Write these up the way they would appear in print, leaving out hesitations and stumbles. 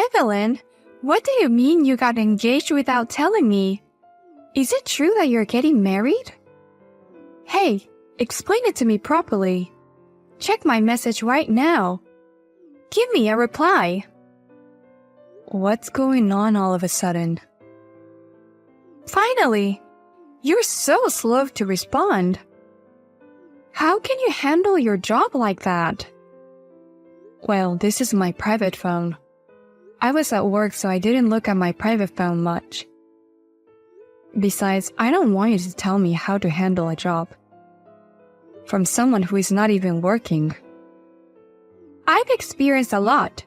Evelyn, what do you mean you got engaged without telling me? Is it true that you're getting married? Hey, explain it to me properly. Check my message right now. Give me a reply. What's going on all of a sudden? Finally! You're so slow to respond. How can you handle your job like that? Well, this is my private phone. I was at work, so I didn't look at my private phone much. Besides, I don't want you to tell me how to handle a job from someone who is not even working. I've experienced a lot.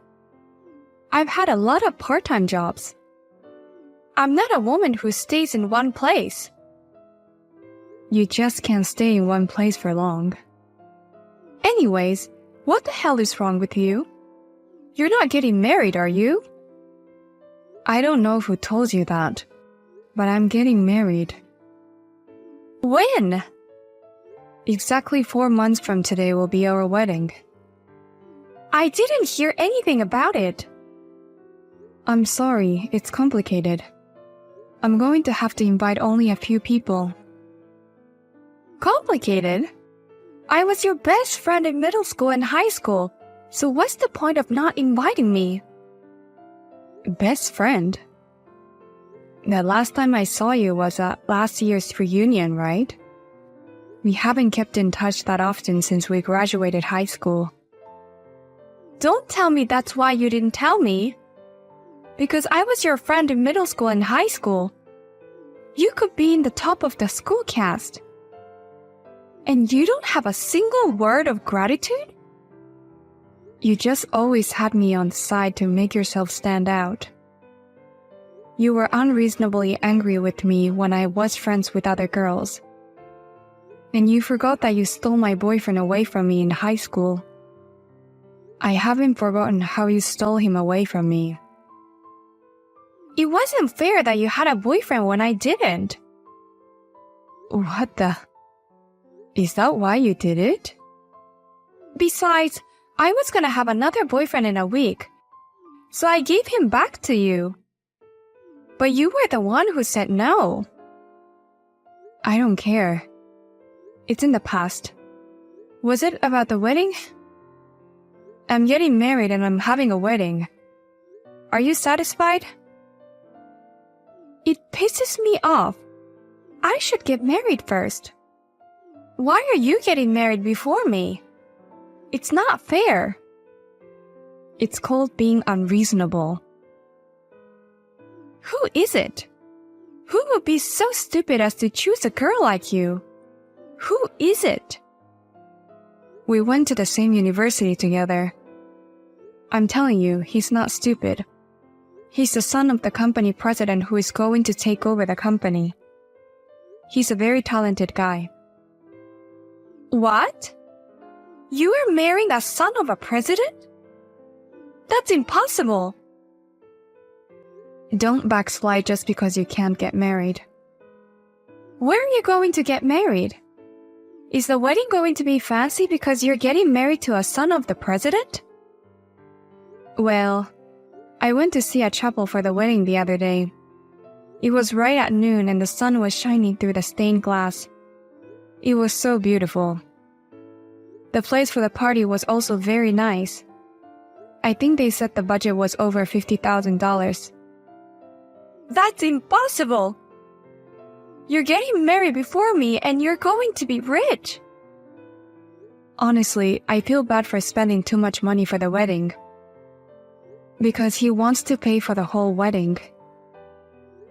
I've had a lot of part-time jobs. I'm not a woman who stays in one place. You just can't stay in one place for long. Anyways, what the hell is wrong with you? You're not getting married, are you? I don't know who told you that, but I'm getting married. When? Exactly 4 months from today will be our wedding. I didn't hear anything about it. I'm sorry, it's complicated. I'm going to have to invite only a few people. Complicated? I was your best friend in middle school and high school, so what's the point of not inviting me? Best friend? The last time I saw you was at last year's reunion, right? We haven't kept in touch that often since we graduated high school. Don't tell me that's why you didn't tell me. Because I was your friend in middle school and high school. You could be in the top of the school cast. And you don't have a single word of gratitude? You just always had me on the side to make yourself stand out. You were unreasonably angry with me when I was friends with other girls. And you forgot that you stole my boyfriend away from me in high school. I haven't forgotten how you stole him away from me. It wasn't fair that you had a boyfriend when I didn't. What the? Is that why you did it? Besides, I was gonna have another boyfriend in a week, so I gave him back to you. But you were the one who said no. I don't care. It's in the past. Was it about the wedding? I'm getting married and I'm having a wedding. Are you satisfied? It pisses me off. I should get married first. Why are you getting married before me? It's not fair. It's called being unreasonable. Who is it? Who would be so stupid as to choose a girl like you? Who is it? We went to the same university together. I'm telling you, he's not stupid. He's the son of the company president who is going to take over the company. He's a very talented guy. What? You are marrying the son of a president? That's impossible. Don't backslide just because you can't get married. Where are you going to get married? Is the wedding going to be fancy because you're getting married to a son of the president? Well, I went to see a chapel for the wedding the other day. It was right at noon and the sun was shining through the stained glass. It was so beautiful. The place for the party was also very nice. I think they said the budget was over $50,000. That's impossible! You're getting married before me and you're going to be rich. Honestly, I feel bad for spending too much money for the wedding. Because he wants to pay for the whole wedding.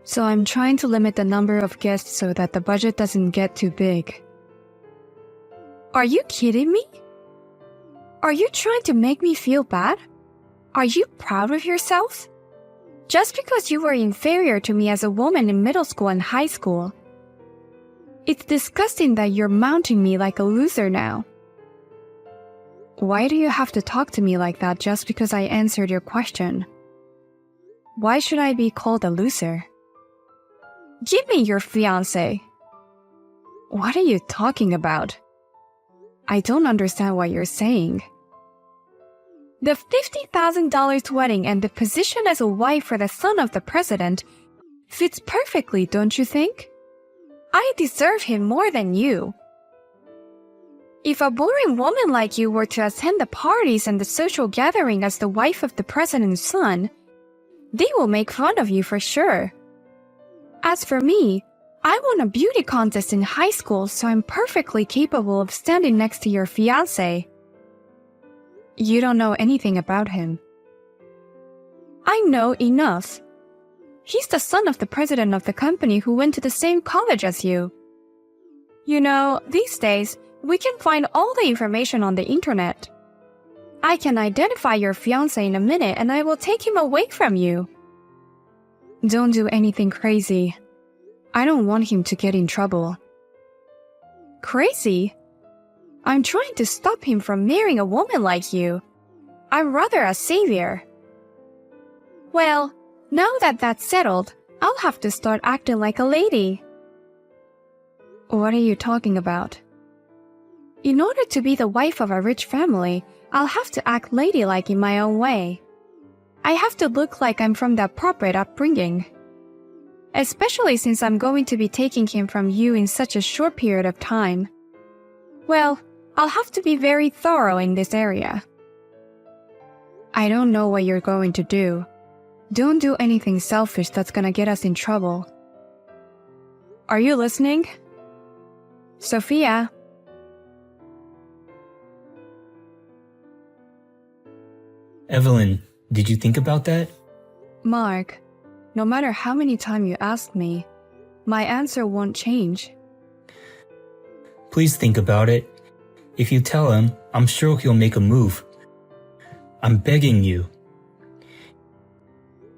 So I'm trying to limit the number of guests so that the budget doesn't get too big. Are you kidding me? Are you trying to make me feel bad? Are you proud of yourself? Just because you were inferior to me as a woman in middle school and high school. It's disgusting that you're mounting me like a loser now. Why do you have to talk to me like that just because I answered your question? Why should I be called a loser? Give me your fiancé. What are you talking about? I don't understand what you're saying. The $50,000 wedding and the position as a wife for the son of the president fits perfectly, don't you think? I deserve him more than you. If a boring woman like you were to attend the parties and the social gathering as the wife of the president's son, they will make fun of you for sure. As for me, I won a beauty contest in high school, so I'm perfectly capable of standing next to your fiancé. You don't know anything about him. I know enough. He's the son of the president of the company who went to the same college as you. You know, these days, we can find all the information on the internet. I can identify your fiancé in a minute and I will take him away from you. Don't do anything crazy. I don't want him to get in trouble. Crazy? I'm trying to stop him from marrying a woman like you. I'm rather a savior. Well, now that that's settled, I'll have to start acting like a lady. What are you talking about? In order to be the wife of a rich family, I'll have to act ladylike in my own way. I have to look like I'm from the appropriate upbringing. Especially since I'm going to be taking him from you in such a short period of time. Well, I'll have to be very thorough in this area. I don't know what you're going to do. Don't do anything selfish that's gonna get us in trouble. Are you listening? Sophia? Evelyn, did you think about that? Mark, no matter how many times you ask me, my answer won't change. Please think about it. If you tell him, I'm sure he'll make a move. I'm begging you.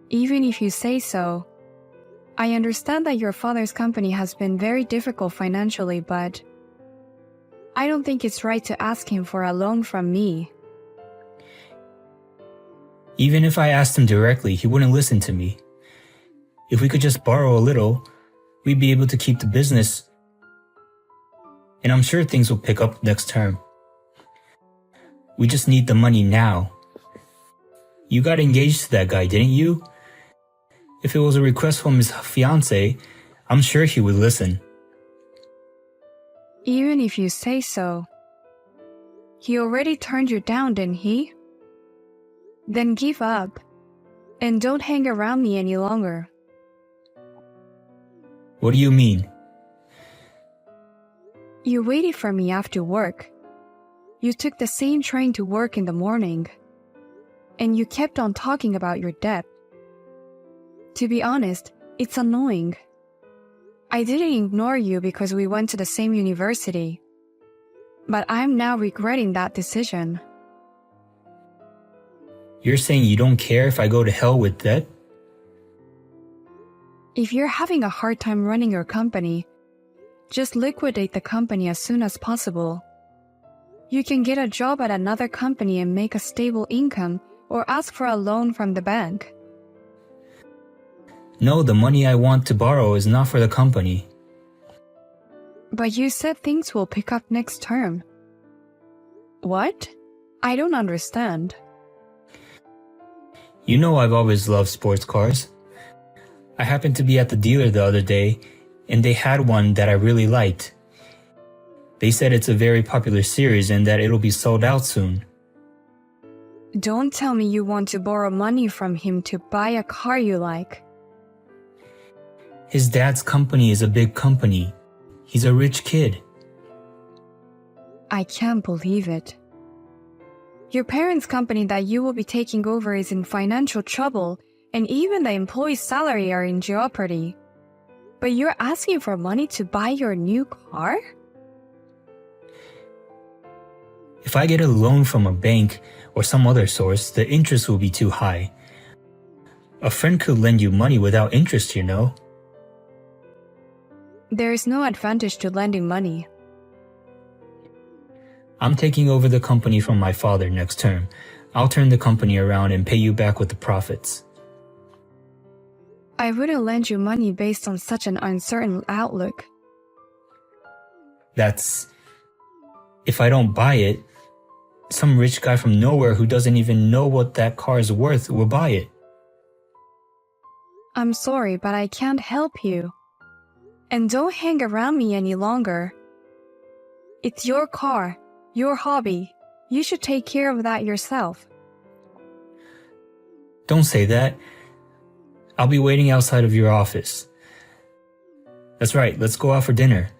Even if you say so, I understand that your father's company has been very difficult financially, but I don't think it's right to ask him for a loan from me. Even if I asked him directly, he wouldn't listen to me. If we could just borrow a little, we'd be able to keep the business. And I'm sure things will pick up next term. We just need the money now. You got engaged to that guy, didn't you? If it was a request from his fiancé, I'm sure he would listen. Even if you say so. He already turned you down, didn't he? Then give up. And don't hang around me any longer. What do you mean? You waited for me after work. You took the same train to work in the morning. And you kept on talking about your debt. To be honest, it's annoying. I didn't ignore you because we went to the same university. But I'm now regretting that decision. You're saying you don't care if I go to hell with debt? If you're having a hard time running your company, just liquidate the company as soon as possible. You can get a job at another company and make a stable income or ask for a loan from the bank. No, the money I want to borrow is not for the company. But you said things will pick up next term. What? I don't understand. You know I've always loved sports cars. I happened to be at the dealer the other day, and they had one that I really liked. They said it's a very popular series and that it'll be sold out soon. Don't tell me you want to borrow money from him to buy a car you like. His dad's company is a big company. He's a rich kid. I can't believe it. Your parents' company that you will be taking over is in financial trouble, and even the employee's salary are in jeopardy. But you're asking for money to buy your new car? If I get a loan from a bank or some other source, the interest will be too high. A friend could lend you money without interest, you know. There is no advantage to lending money. I'm taking over the company from my father next term. I'll turn the company around and pay you back with the profits. I wouldn't lend you money based on such an uncertain outlook. If I don't buy it, some rich guy from nowhere who doesn't even know what that car is worth will buy it. I'm sorry, but I can't help you. And don't hang around me any longer. It's your car, your hobby. You should take care of that yourself. Don't say that. I'll be waiting outside of your office. That's right, let's go out for dinner.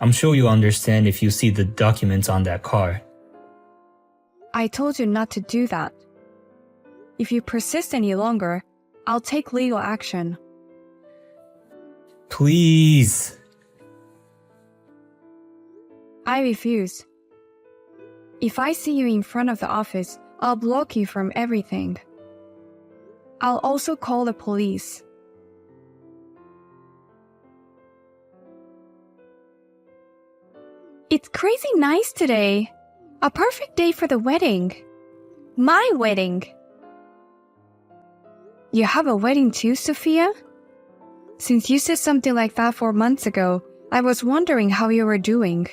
I'm sure you'll understand if you see the documents on that car. I told you not to do that. If you persist any longer, I'll take legal action. Please. I refuse. If I see you in front of the office, I'll block you from everything. I'll also call the police. It's crazy nice today. A perfect day for the wedding. My wedding. You have a wedding too, Sophia? Since you said something like that 4 months ago, I was wondering how you were doing.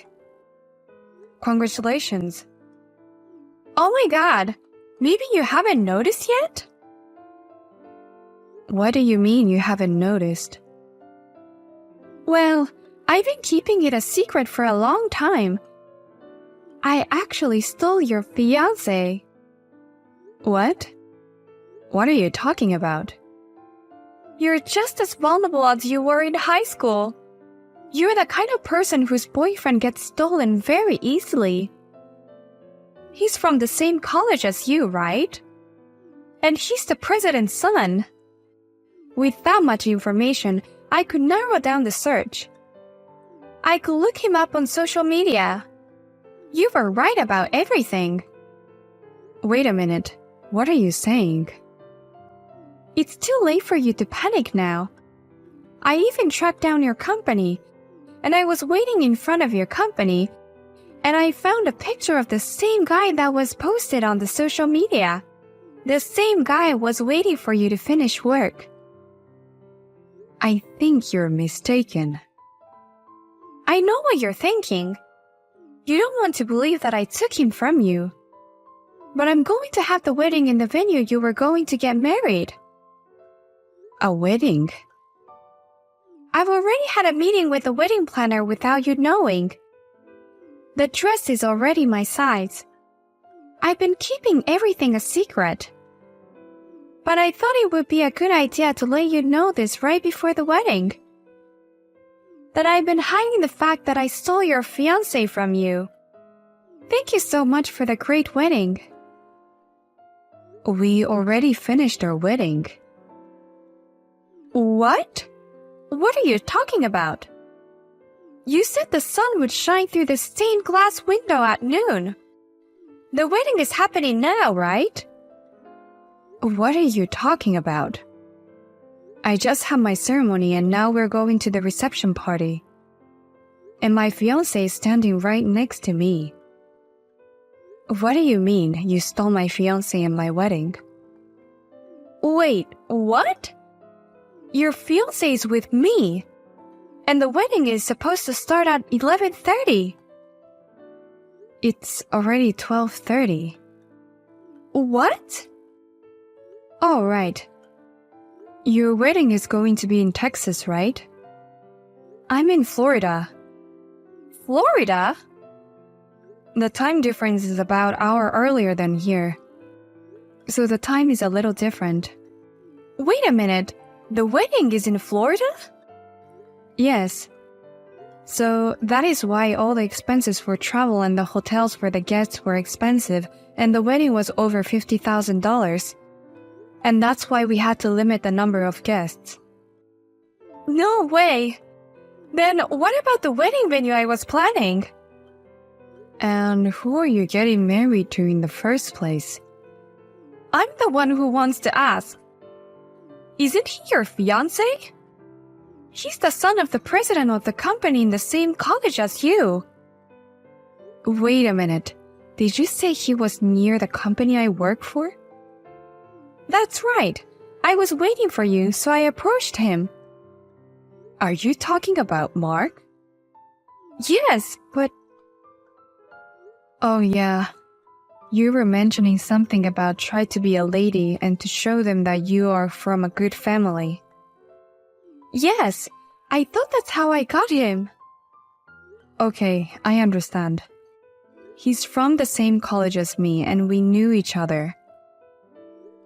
Congratulations. Oh my god, maybe you haven't noticed yet? What do you mean you haven't noticed? Well, I've been keeping it a secret for a long time. I actually stole your fiancé. What? What are you talking about? You're just as vulnerable as you were in high school. You're the kind of person whose boyfriend gets stolen very easily. He's from the same college as you, right? And he's the president's son. With that much information, I could narrow down the search. I could look him up on social media. You were right about everything. Wait a minute. What are you saying? It's too late for you to panic now. I even tracked down your company, and I was waiting in front of your company, and I found a picture of the same guy that was posted on the social media. The same guy was waiting for you to finish work. I think you're mistaken. I know what you're thinking. You don't want to believe that I took him from you. But I'm going to have the wedding in the venue you were going to get married. A wedding? I've already had a meeting with the wedding planner without you knowing. The dress is already my size. I've been keeping everything a secret. But I thought it would be a good idea to let you know this right before the wedding. That I've been hiding the fact that I stole your fiancé from you. Thank you so much for the great wedding. We already finished our wedding. What? What are you talking about? You said the sun would shine through the stained glass window at noon. The wedding is happening now, right? What are you talking about? I just had my ceremony and now we're going to the reception party. And my fiancé is standing right next to me. What do you mean you stole my fiancé in my wedding? Wait, what? Your fiancé is with me, and the wedding is supposed to start at 11:30. It's already 12:30. What? All right. Your wedding is going to be in Texas, right? I'm in Florida. Florida? The time difference is about an hour earlier than here. So the time is a little different. Wait a minute. The wedding is in Florida? Yes. So that is why all the expenses for travel and the hotels for the guests were expensive, and the wedding was over $50,000. And that's why we had to limit the number of guests. No way! Then what about the wedding venue I was planning? And who are you getting married to in the first place? I'm the one who wants to ask. Isn't he your fiancé? He's the son of the president of the company in the same college as you. Wait a minute. Did you say he was near the company I work for? That's right. I was waiting for you, so I approached him. Are you talking about Mark? Yes, but... Oh yeah, You were mentioning something about try to be a lady and to show them that you are from a good family. Yes, I thought that's how I got him. Okay, I understand. He's from the same college as me and we knew each other.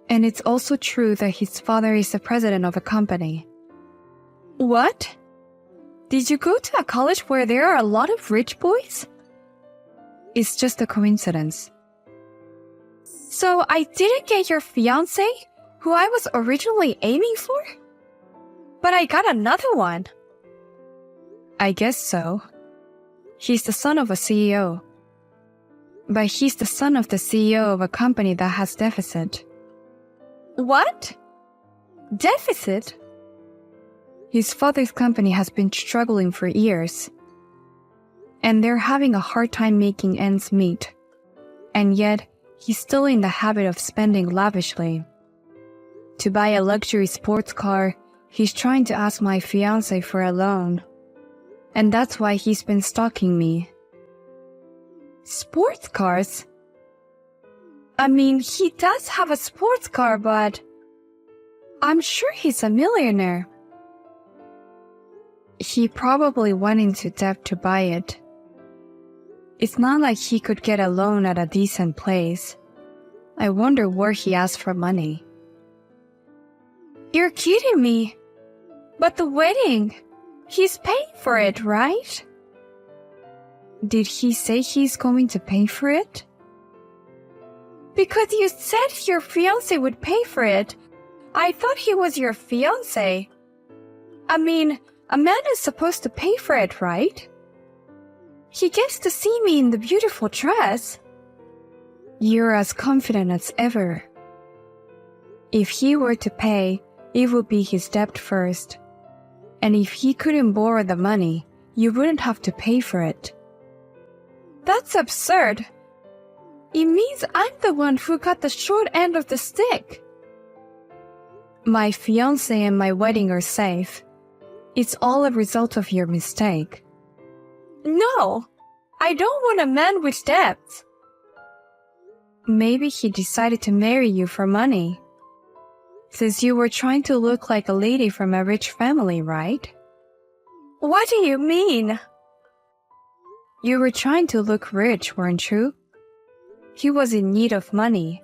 And it's also true that his father is the president of a company. What? Did you go to a college where there are a lot of rich boys? It's just a coincidence. So I didn't get your fiancé, who I was originally aiming for? But I got another one. I guess so. He's the son of a CEO. But he's the son of the CEO of a company that has deficit. What? Deficit? His father's company has been struggling for years. And they're having a hard time making ends meet. And yet, he's still in the habit of spending lavishly. To buy a luxury sports car, he's trying to ask my fiancé for a loan. And that's why he's been stalking me. Sports cars? I mean, he does have a sports car, but I'm sure he's a millionaire. He probably went into debt to buy it. It's not like he could get a loan at a decent place. I wonder where he asked for money. You're kidding me. But the wedding, he's paying for it, right? Did he say he's going to pay for it? Because you said your fiancé would pay for it. I thought he was your fiancé. I mean, a man is supposed to pay for it, right? He gets to see me in the beautiful dress. You're as confident as ever. If he were to pay, it would be his debt first. And if he couldn't borrow the money, you wouldn't have to pay for it. That's absurd. It means I'm the one who got the short end of the stick. My fiancé and my wedding are safe. It's all a result of your mistake. No, I don't want a man with debts. Maybe he decided to marry you for money. Since you were trying to look like a lady from a rich family, right? What do you mean? You were trying to look rich, weren't you? He was in need of money.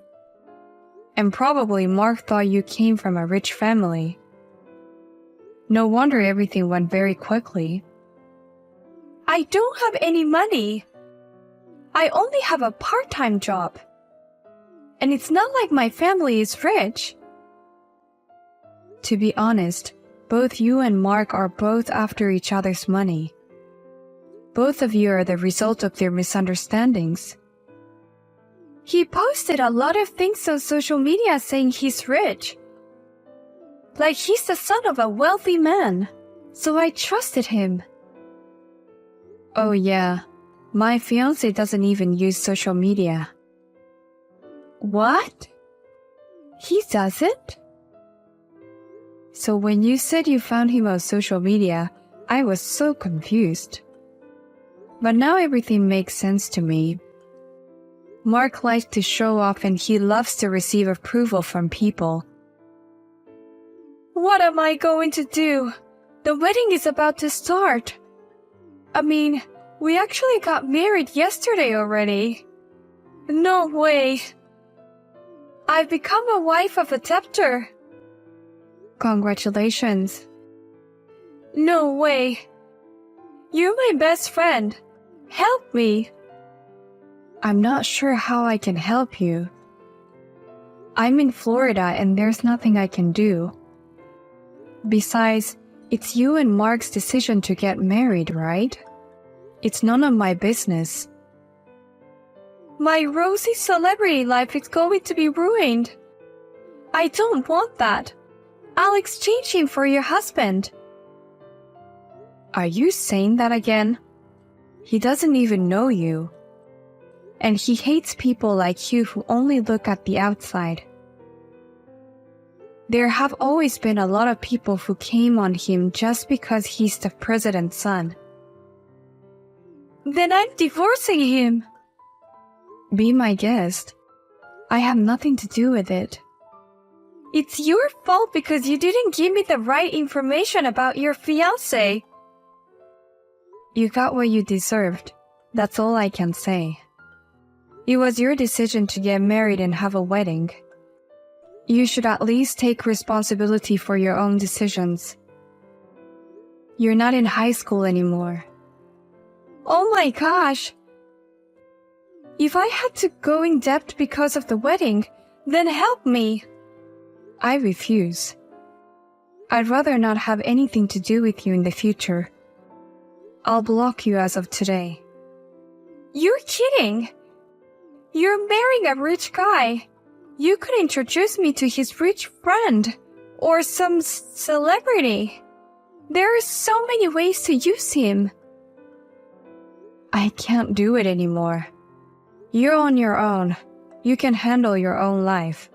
And probably Mark thought you came from a rich family. No wonder everything went very quickly. I don't have any money. I only have a part-time job. And it's not like my family is rich. To be honest, both you and Mark are both after each other's money. Both of you are the result of their misunderstandings. He posted a lot of things on social media saying he's rich. Like he's the son of a wealthy man. So I trusted him. Oh yeah, my fiancé doesn't even use social media. What? He doesn't? So when you said you found him on social media, I was so confused. But now everything makes sense to me. Mark likes to show off and he loves to receive approval from people. What am I going to do? The wedding is about to start. I mean, we actually got married yesterday already. No way. I've become a wife of a debtor. Congratulations. No way. You're my best friend. Help me. I'm not sure how I can help you. I'm in Florida and there's nothing I can do. Besides, it's you and Mark's decision to get married, right? It's none of my business. My rosy celebrity life is going to be ruined. I don't want that. I'll exchange him for your husband. Are you saying that again? He doesn't even know you. And he hates people like you who only look at the outside. There have always been a lot of people who came on him just because he's the president's son. Then I'm divorcing him. Be my guest. I have nothing to do with it. It's your fault because you didn't give me the right information about your fiancé. You got what you deserved. That's all I can say. It was your decision to get married and have a wedding. You should at least take responsibility for your own decisions. You're not in high school anymore. Oh my gosh! If I had to go in debt because of the wedding, then help me. I refuse. I'd rather not have anything to do with you in the future. I'll block you as of today. You're kidding! You're marrying a rich guy. You could introduce me to his rich friend or some celebrity. There are so many ways to use him. I can't do it anymore. You're on your own. You can handle your own life.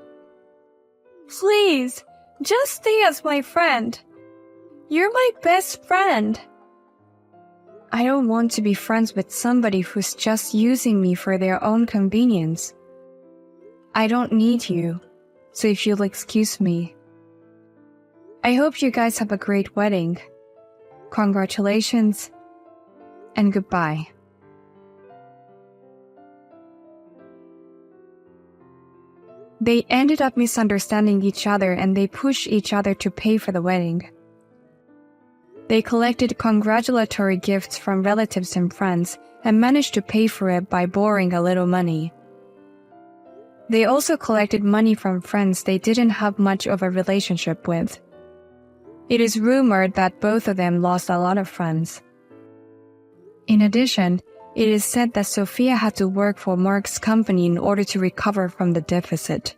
Please, just stay as my friend. You're my best friend. I don't want to be friends with somebody who's just using me for their own convenience. I don't need you, so if you'll excuse me. I hope you guys have a great wedding. Congratulations, and goodbye. They ended up misunderstanding each other and they pushed each other to pay for the wedding. They collected congratulatory gifts from relatives and friends and managed to pay for it by borrowing a little money. They also collected money from friends they didn't have much of a relationship with. It is rumored that both of them lost a lot of friends. In addition, it is said that Sophia had to work for Mark's company in order to recover from the deficit.